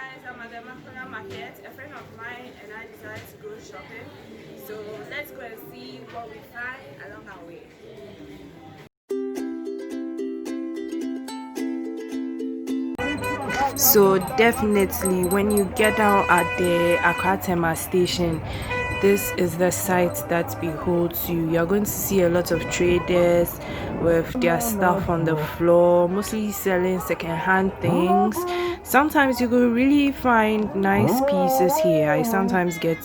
guys, I'm at the MAKOLA market. A friend of mine and I decided to go shopping. So let's go and see what we find along our way. So definitely when you get down at the Accra station, this is the site that beholds you. You're going to see a lot of traders with their stuff on the floor, mostly selling second-hand things. Sometimes you could really find nice pieces here. I sometimes get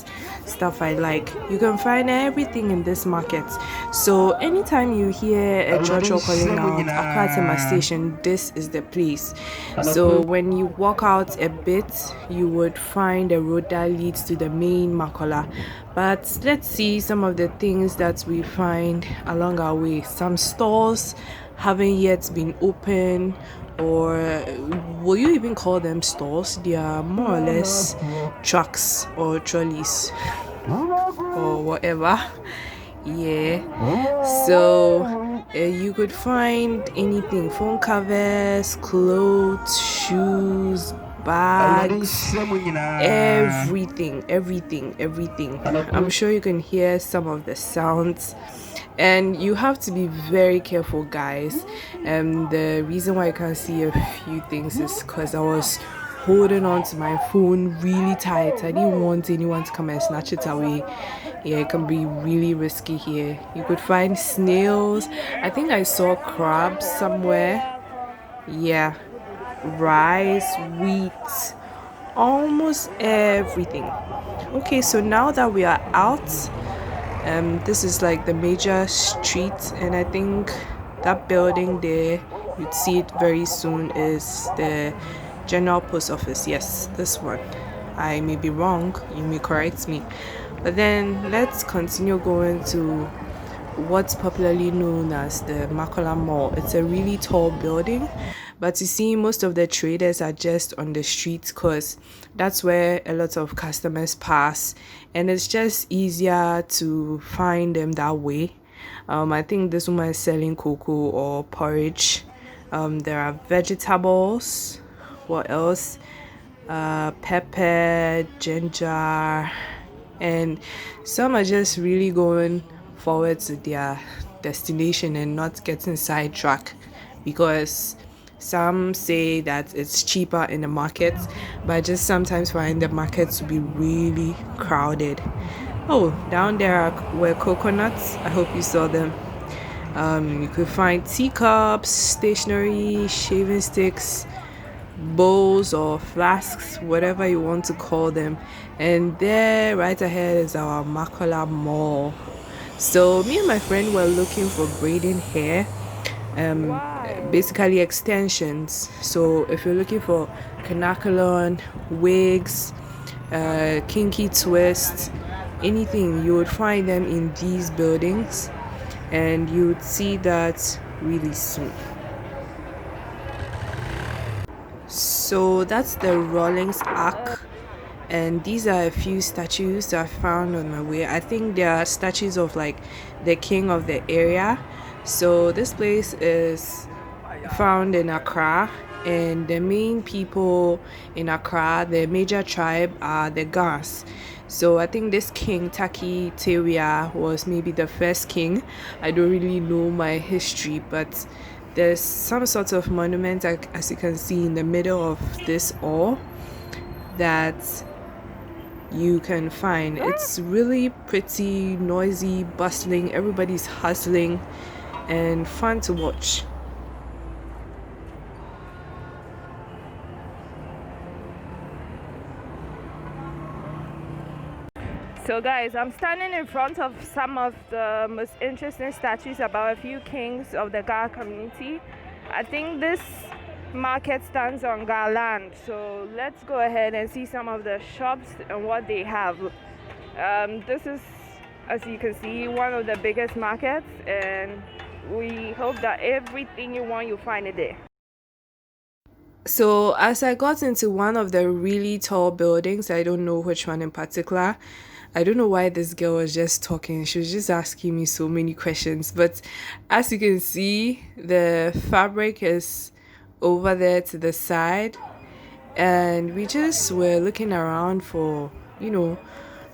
stuff I like. You can find everything in this market. So anytime you hear a church calling out Accra station, this is the place. So when you walk out a bit, you would find a road that leads to the main MAKOLA. But let's see some of the things that we find along our way. Some stores haven't yet been open, or will you even call them stores? They are more or less trucks or trolleys or whatever. Yeah, so you could find anything: phone covers, clothes, shoes, bags, everything. I'm sure you can hear some of the sounds, and you have to be very careful, guys. The reason why I can't see a few things is because I was holding on to my phone really tight. I didn't want anyone to come and snatch it away. Yeah, it can be really risky here. You could find snails. I think I saw crabs somewhere. Yeah, rice, wheat, almost everything. Okay, so now that we are out, this is like the major street, and I think that building there, you'd see it very soon, is the general post office. Yes, this one. I may be wrong, you may correct me. But then let's continue going to what's popularly known as the MAKOLA Mall. It's a really tall building, but you see most of the traders are just on the street because that's where a lot of customers pass, and it's just easier to find them that way. I think this woman is selling cocoa or porridge. There are vegetables. What else? Pepper, ginger, and some are just really going forward to their destination and not getting sidetracked, because some say that it's cheaper in the market, but I just sometimes find the market to be really crowded. Oh, down there were coconuts. I hope you saw them. You could find teacups, stationery, shaving sticks, bowls or flasks, whatever you want to call them. And there right ahead is our MAKOLA Mall. So me and my friend were looking for braiding hair, basically extensions. So if you're looking for canacolon, wigs, kinky twists, anything, you would find them in these buildings, and you would see that really soon. So that's the Rawlings Ark, and these are a few statues that I found on my way. I think they are statues of like the king of the area. So this place is found in Accra, and the main people in Accra, the major tribe, are the Gas. So I think this king Taki Tewia was maybe the first king. I don't really know my history, but there's some sort of monument, as you can see in the middle of this all, that you can find. It's really pretty, noisy, bustling, everybody's hustling, and fun to watch. So guys, I'm standing in front of some of the most interesting statues about a few kings of the Ga community. I think this market stands on Ga land, so let's go ahead and see some of the shops and what they have. This is, as you can see, one of the biggest markets, and we hope that everything you want, you'll find it there. So as I got into one of the really tall buildings, I don't know which one in particular, I don't know why this girl was just talking. She was just asking me so many questions. But as you can see, the fabric is over there to the side. and we just were looking around for, you know,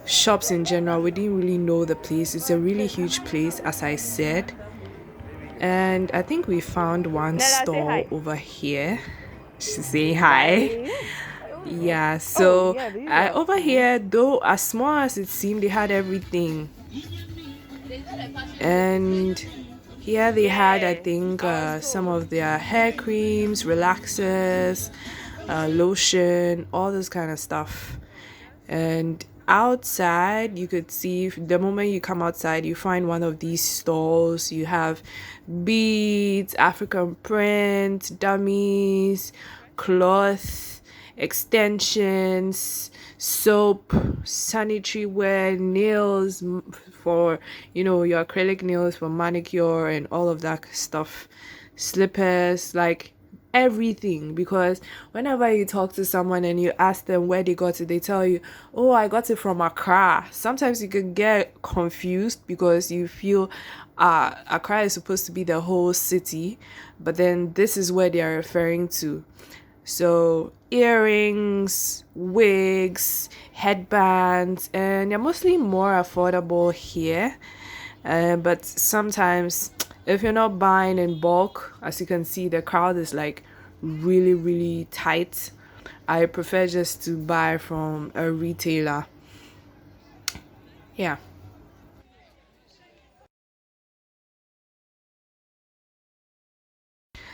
shops in general. We didn't really know the place. It's a really huge place, as I said. And I think we found one store over here. She's saying hi. Yeah, so over here, though, as small as it seemed, they had everything. And here they had, I think, some of their hair creams, relaxers, lotion, all this kind of stuff. And outside, you could see the moment you come outside, you find one of these stalls. You have beads, African print, dummies, cloth, extensions, soap, sanitary wear, nails for, you know, your acrylic nails for manicure and all of that stuff, slippers, like everything. Because whenever you talk to someone and you ask them where they got it, they tell you, oh, I got it from Accra. Sometimes you can get confused because you feel Accra is supposed to be the whole city, but then this is where they are referring to. So earrings, wigs, headbands, and they're mostly more affordable here. But sometimes if you're not buying in bulk, as you can see, the crowd is like really, really tight. I prefer just to buy from a retailer. Yeah.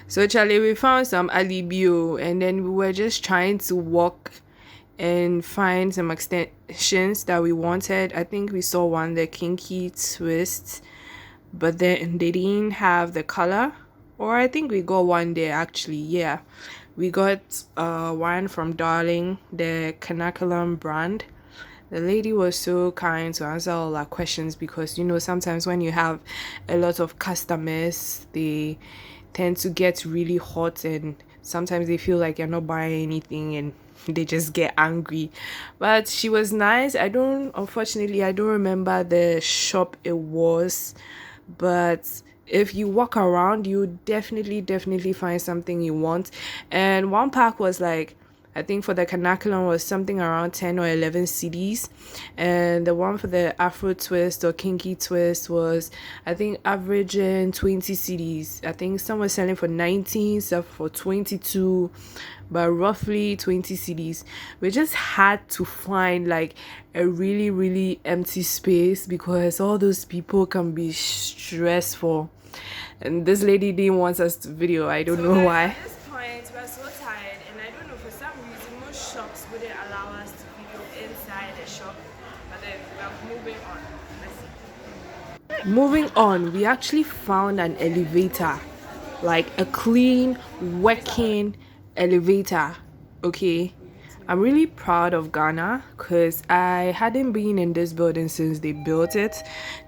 So Charlie, we found some alibio, and then we were just trying to walk and find some extensions that we wanted. I think we saw one, the kinky twist, but then they didn't have the color. Or I think we got one there actually. Yeah, we got one from Darling, the Canaculum brand. The lady was so kind to answer all our questions because, you know, sometimes when you have a lot of customers, they tend to get really hot and sometimes they feel like you're not buying anything and they just get angry. But she was nice. Unfortunately, I don't remember the shop it was, but if you walk around, you definitely find something you want. And one pack was like, I think for the Canaculum was something around 10 or 11 CDs, and the one for the Afro twist or kinky twist was, I think, averaging 20 CDs. I think some were selling for 19, some for 22, but roughly 20 CDs. We just had to find like a really empty space because all those people can be stressful, and this lady didn't want us to video. I don't know why. At this point, we're so tired, and I don't know, for some reason most shops wouldn't allow us to video inside the shop, but then we're moving on. Let's see. Moving on, we actually found an elevator, like a clean working elevator. Okay, I'm really proud of Ghana because I hadn't been in this building since they built it.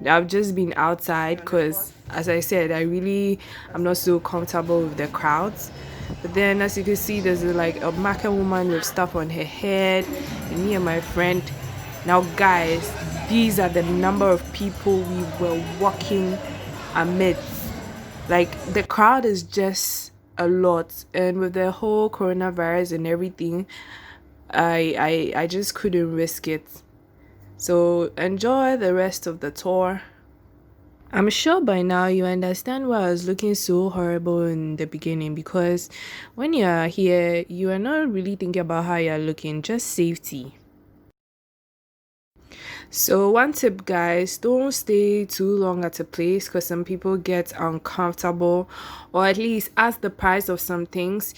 I've just been outside because, as I said, I'm not so comfortable with the crowds. But then, as you can see, there's like a Maka woman with stuff on her head, and me and my friend. Now, guys, these are the number of people we were walking amidst. Like, the crowd is just a lot, and with the whole coronavirus and everything, I just couldn't risk it. So enjoy the rest of the tour. I'm sure by now you understand why I was looking so horrible in the beginning, because when you are here, you are not really thinking about how you're looking, just safety. So one tip, guys, don't stay too long at a place because some people get uncomfortable, or at least ask the price of some things,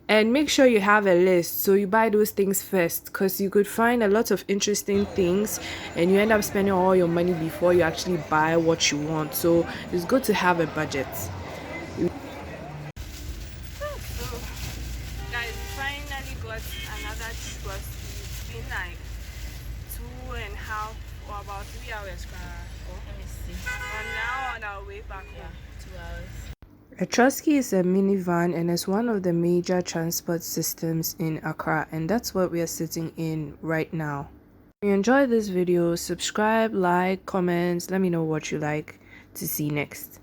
and make sure you have a list so you buy those things first, because you could find a lot of interesting things and you end up spending all your money before you actually buy what you want. So it's good to have a budget. So guys, we finally got another trust. It's been like 2.5 or about 3 hours. Let me see. And now on our way back home. 2 hours. A trusky is a minivan and is one of the major transport systems in Accra, and that's what we are sitting in right now. If you enjoyed this video, subscribe, like, comments, let me know what you like to see next.